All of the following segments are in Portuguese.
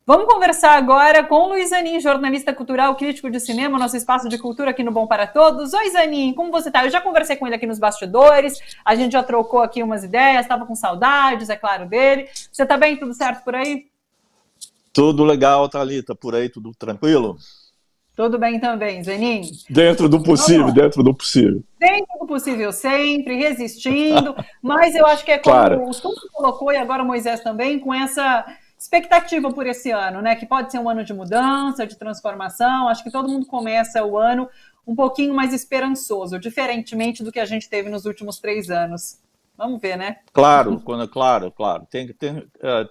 Vamos conversar agora com o Luiz Zanin, jornalista cultural, crítico de cinema, nosso espaço de cultura aqui no Bom para Todos. Oi, Zanin, como você está? Eu já conversei com ele aqui nos bastidores, a gente já trocou aqui umas ideias, estava com saudades, é claro, dele. Você está bem? Tudo certo por aí? Tudo legal, Thalita, por aí tudo tranquilo? Tudo bem também, Zanin. Dentro do possível, dentro do possível. Dentro do possível sempre, resistindo, mas eu acho que é como claro. O Sul colocou, e agora o Moisés também, com essa expectativa por esse ano, né? Que pode ser um ano de mudança, de transformação. Acho que todo mundo começa o ano um pouquinho mais esperançoso, diferentemente do que a gente teve nos últimos 3 anos. Vamos ver, né? Claro.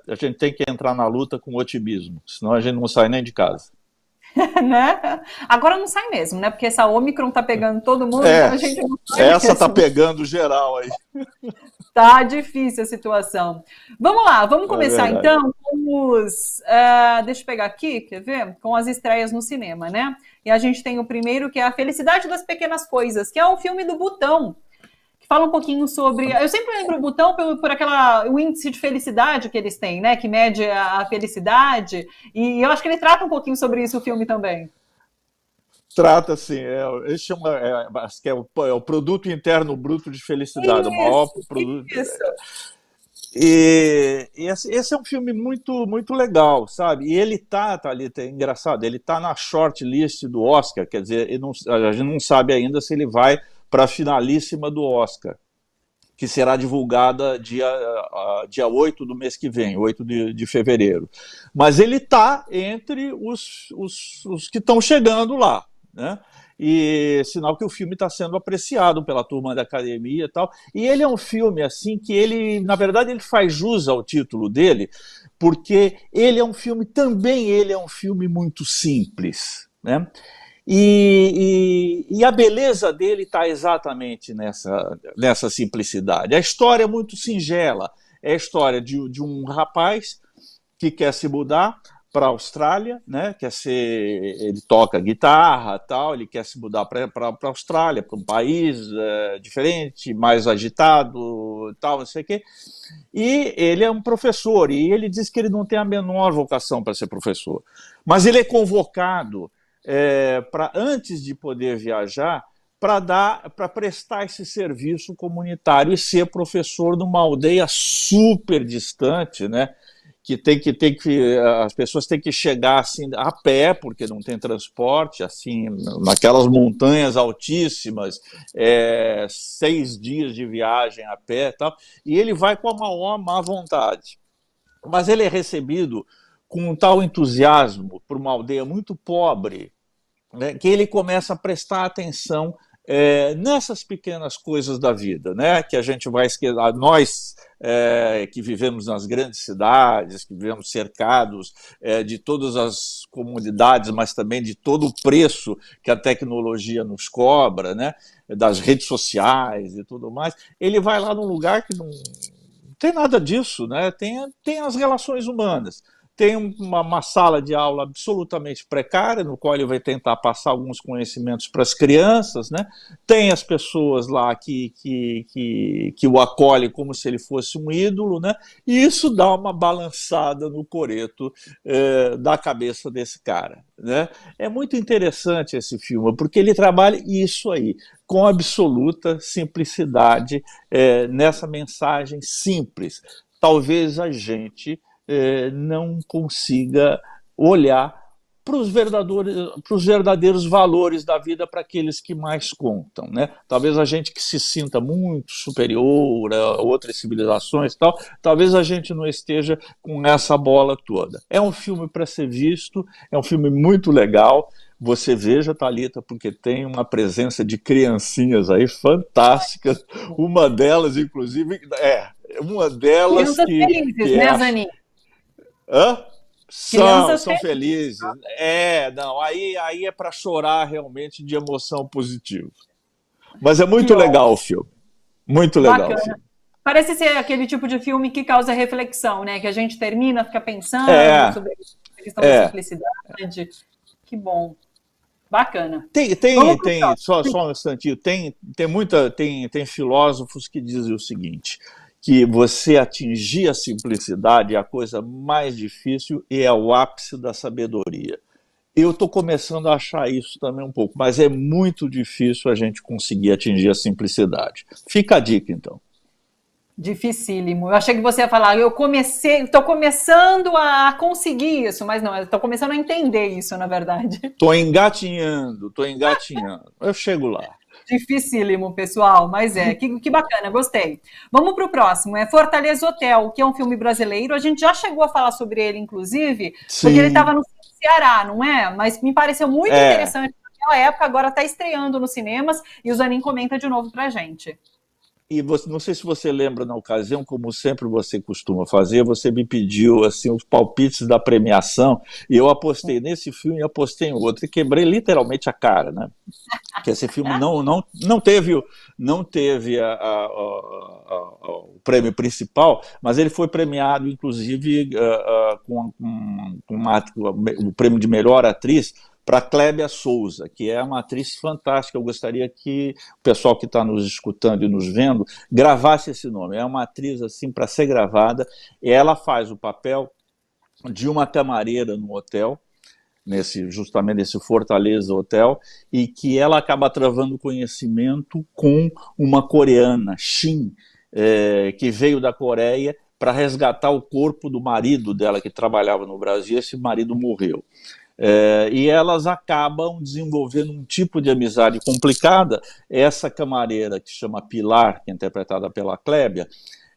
A gente tem que entrar na luta com otimismo, senão a gente não sai nem de casa. Né? Agora não sai mesmo, né? Porque essa Omicron tá pegando todo mundo, então a gente não sai essa mesmo. Tá pegando geral aí. Tá difícil a situação. Vamos lá, vamos começar então com os... deixa eu pegar aqui, quer ver? Com as estreias no cinema, né? E a gente tem o primeiro, que é A Felicidade das Pequenas Coisas, que é um filme do Butão, que fala um pouquinho sobre... Eu sempre lembro o Butão por o índice de felicidade que eles têm, né? Que mede a felicidade. E eu acho que ele trata um pouquinho sobre isso, o filme também. Trata, sim. Ele chama, acho que é o produto interno bruto de felicidade. Isso, o maior produto. Isso. E esse é um filme muito, muito legal, sabe? E ele ali, é engraçado, ele tá na shortlist do Oscar, quer dizer, a gente não sabe ainda se ele vai para a finalíssima do Oscar, que será divulgada dia 8 do mês que vem, 8 de fevereiro. Mas ele está entre os que estão chegando lá, né? E sinal que o filme está sendo apreciado pela turma da academia e tal. E ele é um filme assim que ele, na verdade, ele faz jus ao título dele, porque ele é um filme muito simples, né? E a beleza dele está exatamente nessa simplicidade. A história é muito singela. É a história de um rapaz que quer se mudar para a Austrália, né? Ele toca guitarra, tal. Ele quer se mudar para a Austrália, para um país diferente, mais agitado, tal, não sei o quê. E ele é um professor e ele diz que ele não tem a menor vocação para ser professor, mas ele é convocado antes de poder viajar, para prestar esse serviço comunitário e ser professor numa aldeia super distante, né? As pessoas têm que chegar assim a pé, porque não tem transporte, assim, naquelas montanhas altíssimas, 6 dias de viagem a pé, tal, e ele vai com a maior má vontade. Mas ele é recebido com um tal entusiasmo por uma aldeia muito pobre, né, que ele começa a prestar atenção nessas pequenas coisas da vida, né, que a gente vai esquecer. Nós que vivemos nas grandes cidades, que vivemos cercados de todas as comunidades, mas também de todo o preço que a tecnologia nos cobra, né, das redes sociais e tudo mais, ele vai lá num lugar que não tem nada disso, né, tem as relações humanas. Tem uma sala de aula absolutamente precária, no qual ele vai tentar passar alguns conhecimentos para as crianças, né? Tem as pessoas lá que o acolhem como se ele fosse um ídolo, né? E isso dá uma balançada no coreto da cabeça desse cara, né? É muito interessante esse filme, porque ele trabalha isso aí, com absoluta simplicidade, nessa mensagem simples. Talvez a gente não consiga olhar para os verdadeiros valores da vida, para aqueles que mais contam, né? Talvez a gente que se sinta muito superior a outras civilizações e tal, talvez a gente não esteja com essa bola toda. É um filme para ser visto, é um filme muito legal. Você veja, Thalita, porque tem uma presença de criancinhas aí fantásticas, uma delas, inclusive, Crianças felizes, né, Zanin? São felizes. Aí é para chorar realmente de emoção positiva. Mas é muito legal o filme. Muito legal o filme. Parece ser aquele tipo de filme que causa reflexão, né? Que a gente termina, fica pensando sobre a questão da simplicidade. Que bom. Bacana. Só um instantinho, tem filósofos que dizem o seguinte, que você atingir a simplicidade é a coisa mais difícil e é o ápice da sabedoria. Eu estou começando a achar isso também um pouco, mas é muito difícil a gente conseguir atingir a simplicidade. Fica a dica, então. Dificílimo. Eu achei que você ia falar, estou começando a conseguir isso, mas não, estou começando a entender isso, na verdade. Estou engatinhando. Eu chego lá. Dificílimo, pessoal, mas que bacana, gostei. Vamos para o próximo, é Fortaleza Hotel, que é um filme brasileiro. A gente já chegou a falar sobre ele, inclusive, Sim. porque ele estava no Ceará, não é? Mas me pareceu muito interessante naquela época, agora está estreando nos cinemas, e o Zanin comenta de novo para a gente. E você, não sei se você lembra, na ocasião, como sempre você costuma fazer, você me pediu assim, os palpites da premiação, e eu apostei nesse filme e apostei em outro, e quebrei literalmente a cara, né? Porque esse filme não teve o prêmio principal, mas ele foi premiado, inclusive, com o prêmio de melhor atriz, para Clébia Souza, que é uma atriz fantástica. Eu gostaria que o pessoal que está nos escutando e nos vendo gravasse esse nome. É uma atriz assim para ser gravada. Ela faz o papel de uma camareira no hotel, justamente nesse Fortaleza Hotel, e que ela acaba travando conhecimento com uma coreana, Shin, que veio da Coreia para resgatar o corpo do marido dela, que trabalhava no Brasil. Esse marido morreu. E elas acabam desenvolvendo um tipo de amizade complicada. Essa camareira, que se chama Pilar, que é interpretada pela Clébia,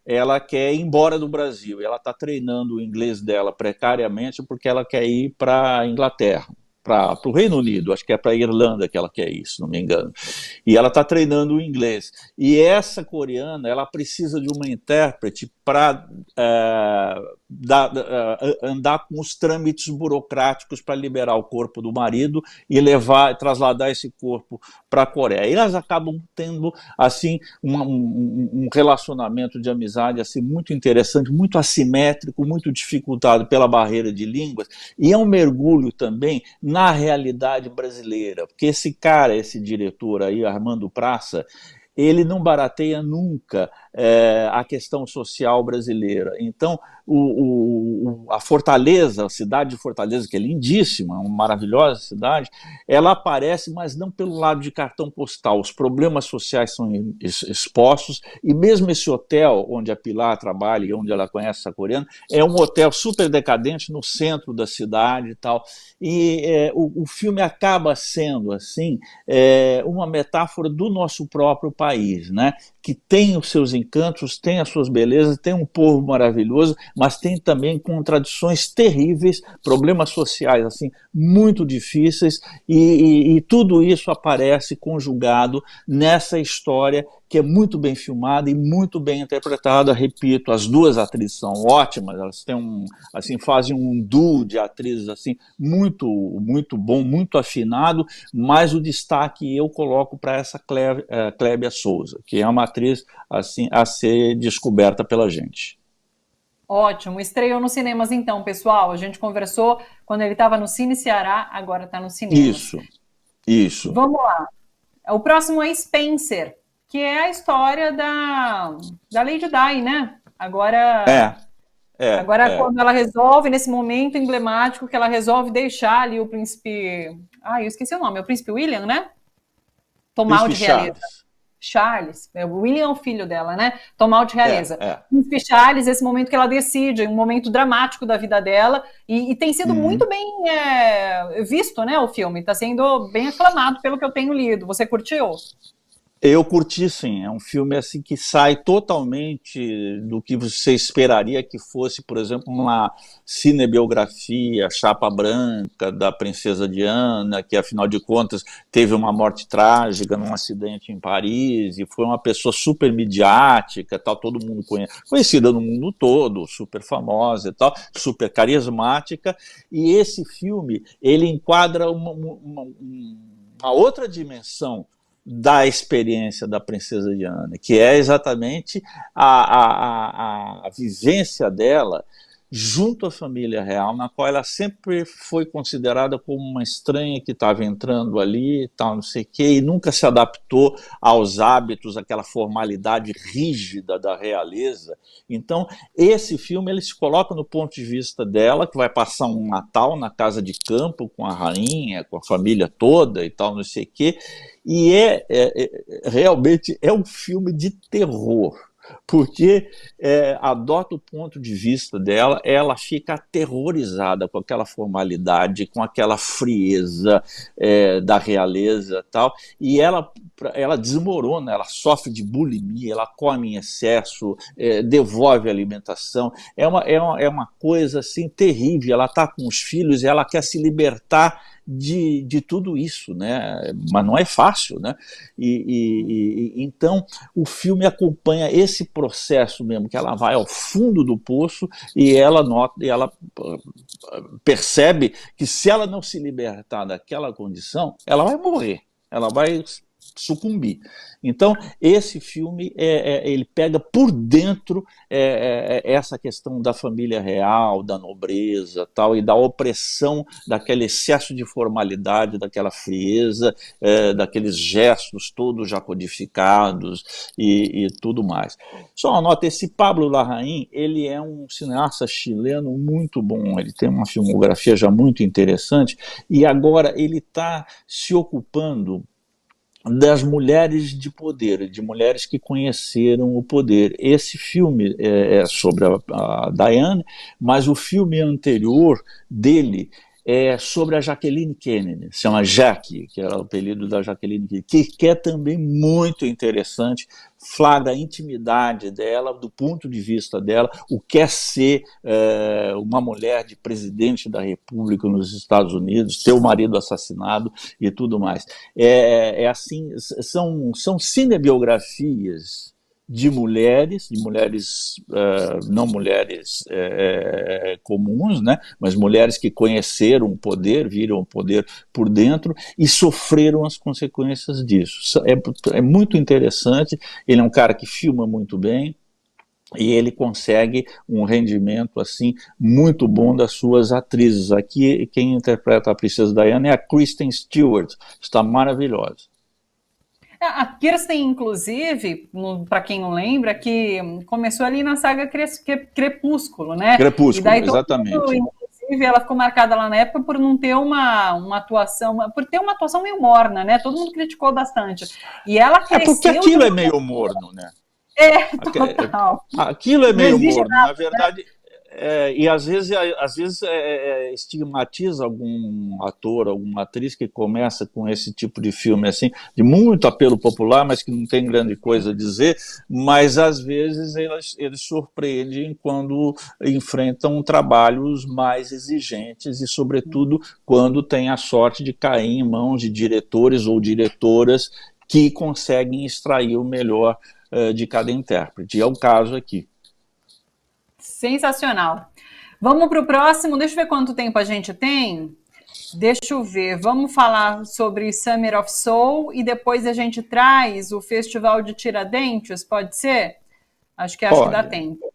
ela quer ir embora do Brasil. Ela está treinando o inglês dela precariamente porque ela quer ir para a Inglaterra, para o Reino Unido, acho que é para a Irlanda que ela quer ir, se não me engano. E ela está treinando o inglês. E essa coreana, ela precisa de uma intérprete para andar com os trâmites burocráticos para liberar o corpo do marido e trasladar esse corpo para a Coreia. E elas acabam tendo assim um relacionamento de amizade assim muito interessante, muito assimétrico, muito dificultado pela barreira de línguas, e é um mergulho também na realidade brasileira, porque esse diretor aí, Armando Praça, ele não barateia nunca a questão social brasileira. Então, a Fortaleza, a cidade de Fortaleza, que é lindíssima, uma maravilhosa cidade, ela aparece, mas não pelo lado de cartão postal. Os problemas sociais são expostos, e mesmo esse hotel onde a Pilar trabalha e onde ela conhece essa coreana, é um hotel super decadente no centro da cidade e tal. E o filme acaba sendo, assim, uma metáfora do nosso próprio país, né? Que tem os seus encantos, tem as suas belezas, tem um povo maravilhoso, mas tem também contradições terríveis, problemas sociais assim muito difíceis, e tudo isso aparece conjugado nessa história que é muito bem filmada e muito bem interpretada. Repito, as duas atrizes são ótimas, elas têm fazem um duo de atrizes assim muito bom, muito afinado, mas o destaque eu coloco para essa Clébia Souza, que é uma atriz assim a ser descoberta pela gente. Ótimo, estreou nos cinemas então, pessoal. A gente conversou quando ele estava no Cine Ceará, agora está nos cinemas. Isso. Vamos lá. O próximo é Spencer, que é a história da Lady Di, né? Agora, quando ela resolve, nesse momento emblemático, que ela resolve deixar ali o príncipe... eu esqueci o nome, é o príncipe William, né? Tomar o de realeza. Charles, o William é o filho dela, né? Tomar o de realeza. Príncipe Charles, esse momento que ela decide, um momento dramático da vida dela, e tem sido muito bem visto, né? O filme está sendo bem aclamado pelo que eu tenho lido. Você curtiu? Eu curti, sim. É um filme assim que sai totalmente do que você esperaria que fosse, por exemplo, uma cinebiografia chapa branca da princesa Diana, que afinal de contas teve uma morte trágica num acidente em Paris e foi uma pessoa super midiática, tal, todo mundo conhecida no mundo todo, super famosa e tal, super carismática. E esse filme, ele enquadra uma outra dimensão da experiência da princesa Diana, que é exatamente a vivência dela junto à família real, na qual ela sempre foi considerada como uma estranha que estava entrando ali, tal, não sei o quê, e nunca se adaptou aos hábitos, àquela formalidade rígida da realeza. Então, esse filme ele se coloca no ponto de vista dela, que vai passar um Natal na casa de campo com a rainha, com a família toda e tal, não sei o quê, e realmente é um filme de terror, porque adota o ponto de vista dela, ela fica aterrorizada com aquela formalidade, com aquela frieza da realeza e tal, e ela desmorona, ela sofre de bulimia, ela come em excesso, devolve a alimentação, é uma coisa assim terrível, ela está com os filhos e ela quer se libertar de tudo isso, né? Mas não é fácil, né? Então o filme acompanha esse processo mesmo, que ela vai ao fundo do poço e ela percebe que se ela não se libertar daquela condição, ela vai morrer, ela vai sucumbir. Então, esse filme ele pega por dentro essa questão da família real, da nobreza, tal, e da opressão, daquele excesso de formalidade, daquela frieza, daqueles gestos todos já codificados e tudo mais. Só uma nota, esse Pablo Larraín, ele é um cineasta chileno muito bom, ele tem uma filmografia já muito interessante, e agora ele está se ocupando das mulheres de poder, de mulheres que conheceram o poder. Esse filme é sobre a Diane, mas o filme anterior dele é sobre a Jacqueline Kennedy, se chama Jackie, que era o apelido da Jacqueline Kennedy, que é também muito interessante, flagra a intimidade dela, do ponto de vista dela, o que é ser uma mulher de presidente da República nos Estados Unidos, ter o marido assassinado e tudo mais. Assim, são cinebiografias de mulheres não mulheres comuns, né, mas mulheres que conheceram o poder, viram o poder por dentro e sofreram as consequências disso. É muito interessante, ele é um cara que filma muito bem, e ele consegue um rendimento assim muito bom das suas atrizes. Aqui quem interpreta a Princesa Diana é a Kristen Stewart, está maravilhosa. A Kirsten, inclusive, para quem não lembra, que começou ali na saga Crepúsculo, né? Crepúsculo, e daí, exatamente. Inclusive, ela ficou marcada lá na época por não ter uma atuação, por ter uma atuação meio morna, né? Todo mundo criticou bastante. E ela cresceu... porque aquilo é meio morno, né? Total. Aquilo é meio morno, na verdade... e às vezes estigmatiza algum ator, alguma atriz que começa com esse tipo de filme assim, de muito apelo popular, mas que não tem grande coisa a dizer, mas às vezes eles surpreendem quando enfrentam trabalhos mais exigentes e sobretudo quando têm a sorte de cair em mãos de diretores ou diretoras que conseguem extrair o melhor de cada intérprete, e é o caso aqui. Sensacional. Vamos para o próximo. Deixa eu ver quanto tempo a gente tem. Deixa eu ver. Vamos falar sobre Summer of Soul e depois a gente traz o Festival de Tiradentes, pode ser? Acho que dá tempo.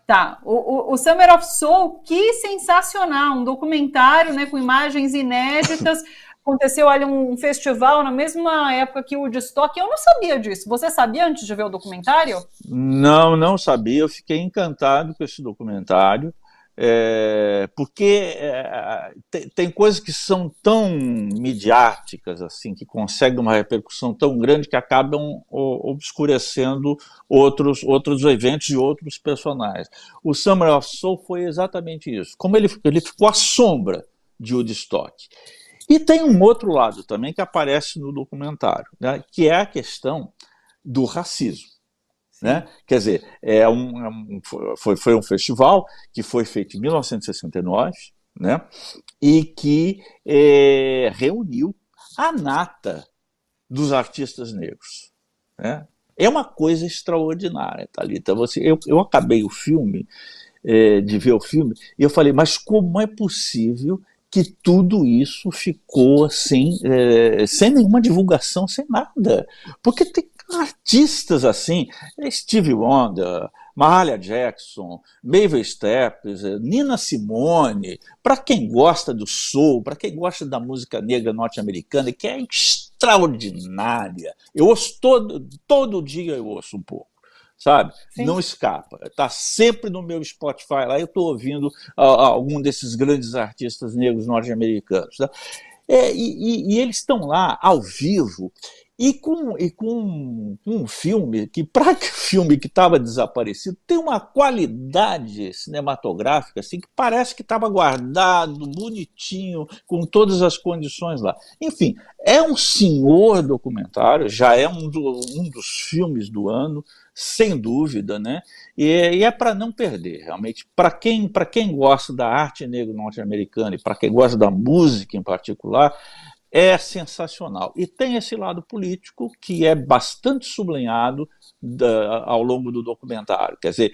Tá. O Summer of Soul, que sensacional. Um documentário, né, com imagens inéditas. Aconteceu ali um festival na mesma época que o Woodstock. Eu não sabia disso. Você sabia antes de ver o documentário? Não sabia. Eu fiquei encantado com esse documentário, porque tem coisas que são tão midiáticas, assim, que conseguem uma repercussão tão grande que acabam obscurecendo outros eventos e outros personagens. O Summer of Soul foi exatamente isso. Como ele ficou à sombra de Woodstock. E tem um outro lado também que aparece no documentário, né, que é a questão do racismo. Né? Quer dizer, foi um festival que foi feito em 1969, né, e que reuniu a nata dos artistas negros. Né? É uma coisa extraordinária, Thalita. Eu acabei o filme, de ver o filme, e eu falei, mas como é possível que tudo isso ficou sem nenhuma divulgação, sem nada? Porque tem artistas assim, Stevie Wonder, Mahalia Jackson, Mavis Staples, Nina Simone, para quem gosta do soul, para quem gosta da música negra norte-americana, que é extraordinária. Eu ouço todo dia, eu ouço um pouco, sabe? Sim. Não escapa. Está sempre no meu Spotify lá, eu estou ouvindo algum desses grandes artistas negros norte-americanos. Tá? E eles estão lá, ao vivo, e com um filme que, para filme que estava desaparecido, tem uma qualidade cinematográfica assim, que parece que estava guardado, bonitinho, com todas as condições lá. Enfim, é um senhor documentário, já é um dos filmes do ano, sem dúvida, né? E é para não perder, realmente. Para quem gosta da arte negra norte-americana e para quem gosta da música em particular, é sensacional. E tem esse lado político que é bastante sublinhado ao longo do documentário. Quer dizer,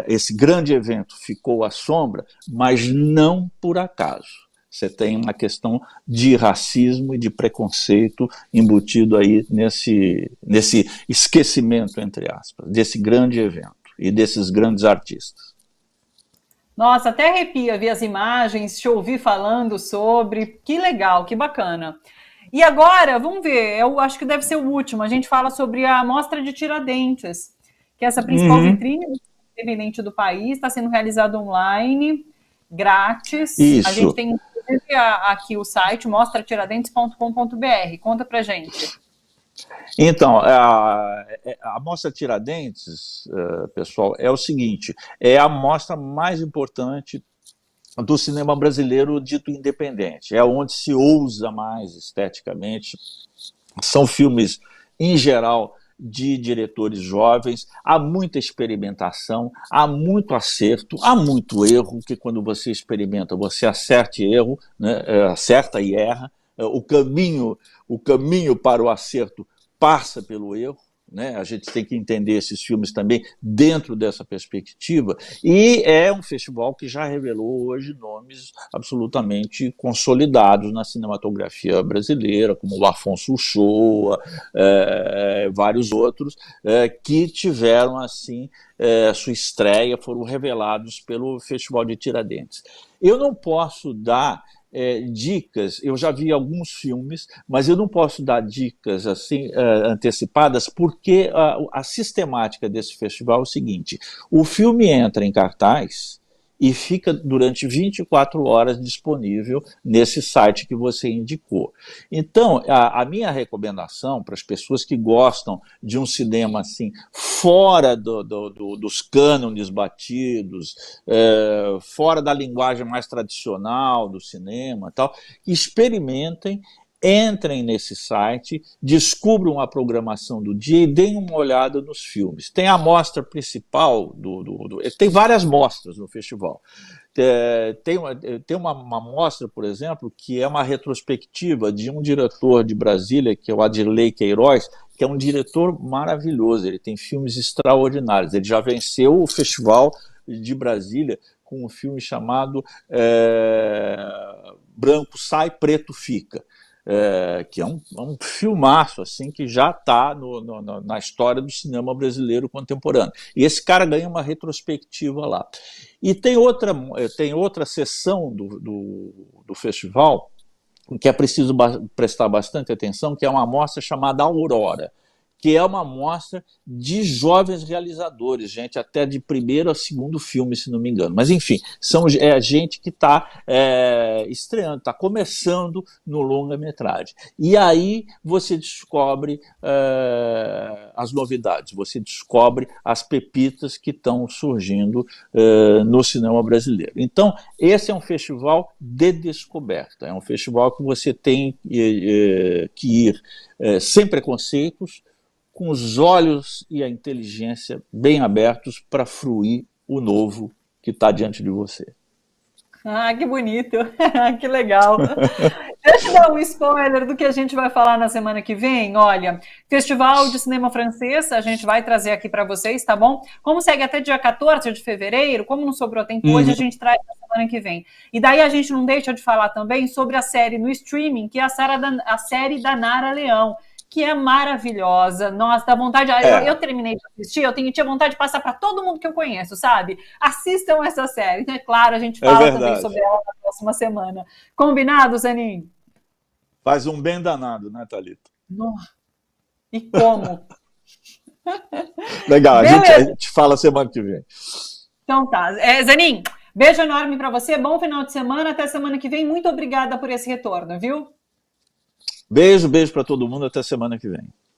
esse grande evento ficou à sombra, mas não por acaso. Você tem uma questão de racismo e de preconceito embutido aí nesse esquecimento, entre aspas, desse grande evento e desses grandes artistas. Nossa, até arrepia ver as imagens, te ouvir falando sobre. Que legal, que bacana. E agora, vamos ver, eu acho que deve ser o último. A gente fala sobre a Mostra de Tiradentes, que é essa principal vitrine independente do país, está sendo realizada online, grátis. Isso. A gente tem inclusive aqui o site mostratiradentes.com.br. Conta pra gente. Então, a Mostra Tiradentes, pessoal, é o seguinte, é a mostra mais importante do cinema brasileiro dito independente, é onde se ousa mais esteticamente, são filmes, em geral, de diretores jovens, há muita experimentação, há muito acerto, há muito erro, que quando você experimenta, você acerta e erro, né? Acerta e erra, o caminho para o acerto passa pelo erro, né? A gente tem que entender esses filmes também dentro dessa perspectiva, e é um festival que já revelou hoje nomes absolutamente consolidados na cinematografia brasileira, como o Afonso Uchoa, vários outros, que tiveram assim sua estreia, foram revelados pelo Festival de Tiradentes. Eu não posso dar dicas, eu já vi alguns filmes, mas eu não posso dar dicas assim antecipadas, porque a sistemática desse festival é o seguinte: o filme entra em cartaz e fica durante 24 horas disponível nesse site que você indicou. Então, a minha recomendação para as pessoas que gostam de um cinema assim, fora dos cânones batidos, fora da linguagem mais tradicional do cinema, tal, experimentem, entrem nesse site, descubram a programação do dia e deem uma olhada nos filmes. Tem a mostra principal, tem várias mostras no festival. Tem uma mostra, por exemplo, que é uma retrospectiva de um diretor de Brasília, que é o Adirley Queiroz, que é um diretor maravilhoso, ele tem filmes extraordinários. Ele já venceu o Festival de Brasília com um filme chamado Branco Sai, Preto Fica. Que é um filmaço assim, que já está na história do cinema brasileiro contemporâneo. E esse cara ganha uma retrospectiva lá. E tem outra sessão do festival que é preciso prestar bastante atenção, que é uma mostra chamada Aurora, que é uma mostra de jovens realizadores, gente até de primeiro a segundo filme, se não me engano. Mas, enfim, é gente que está estreando, está começando no longa-metragem. E aí você descobre as novidades, você descobre as pepitas que estão surgindo no cinema brasileiro. Então, esse é um festival de descoberta, é um festival que você tem que ir sem preconceitos, com os olhos e a inteligência bem abertos para fruir o novo que está diante de você. Ah, que bonito, que legal. Deixa eu dar um spoiler do que a gente vai falar na semana que vem. Olha, Festival de Cinema Francês, a gente vai trazer aqui para vocês, tá bom? Como segue até dia 14 de fevereiro, como não sobrou tempo hoje, a gente traz na semana que vem. E daí a gente não deixa de falar também sobre a série no streaming, que é a série da Nara Leão, que é maravilhosa. Nossa, dá vontade. Eu terminei de assistir, tinha vontade de passar para todo mundo que eu conheço, sabe? Assistam essa série. É claro, a gente fala também sobre ela na próxima semana. Combinado, Zanin? Faz um bem danado, né, Thalita? E como? Legal, a gente fala semana que vem. Então tá. Zanin, beijo enorme para você, bom final de semana, até semana que vem. Muito obrigada por esse retorno, viu? Beijo para todo mundo, até semana que vem.